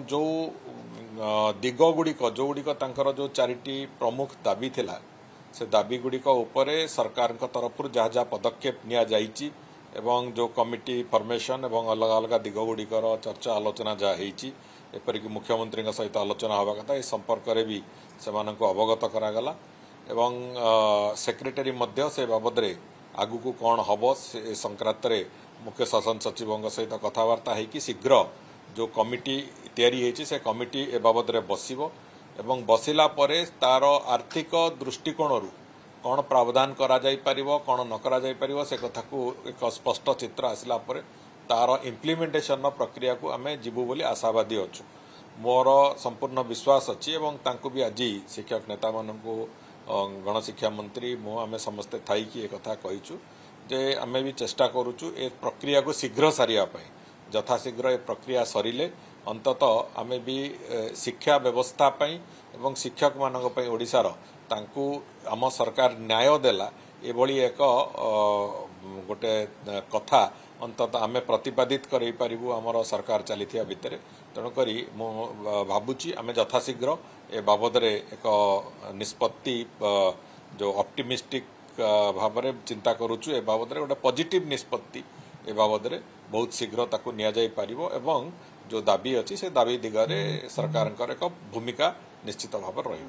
जो दिग गुड़िक जो गुड़िक जो चारिटी प्रमुख दाबी थिला से दाबी गुड़िक उपरे सरकार तरफ जहाँ जहाँ पदक्षेप निया जाइछि एवं जो कमिटी फॉर्मेशन एवं अलग अलग दिग गुड़िकर चर्चा आलोचना जहाँ होइछि एपरिक मुख्यमंत्री सहित आलोचना हवा कथा ए संपर्क में भी से अवगत करागला एवं सेक्रेटरी मध्य से बाबद आगु को कौन हम से संक्रांत मुख्य शासन सचिव सहित कथबार्ता होगी शीघ्र जो कमिटी तैयारी होती से कमिटी ए बाबद बसिबो एवं बसिला परे तार आर्थिक दृष्टिकोण कौन प्रावधान करा जाई परिबो कौन न करा जाई परिबो से कथा को एक स्पष्ट चित्र आसला परे तार इम्प्लीमेंटेशन प्रक्रिया को आमे जीवु बोली आशावादी अच्छु मोर संपूर्ण विश्वास अच्छी एवं तांको भी आज शिक्षक नेता मानू गणशिक्षा मंत्री मु आमे समस्ते थाई कि एक कथा कहिचु जे आमे भी चेष्टा करूचु ए प्रक्रिया को शीघ्र सारिया पई यथाशीघ्र ए प्रक्रिया सरिले अंततः आमे भी शिक्षा व्यवस्था पई एवं शिक्षक मानक पई ओडिसार तांकू आम सरकार न्याय देला एभली एक गोटे कथा अंततः आमे प्रतिपादित करेई पारिबु हमर सरकार चलीथिया भितरे तेणुकरी मु भाबुची आमे यथाशीघ्र ए बाबदरे एक निष्पत्ति जो ऑप्टिमिस्टिक भावरे चिंता करूचु ए बाबदरे गोटे पॉजिटिव निष्पत्ति ए बाबदरे बहुत शीघ्र ताकू निया जाई पारिबो एवं जो दाबी अछि से दाबी दिगरे सरकारनकर एक भूमिका निश्चित भाव रहिबा।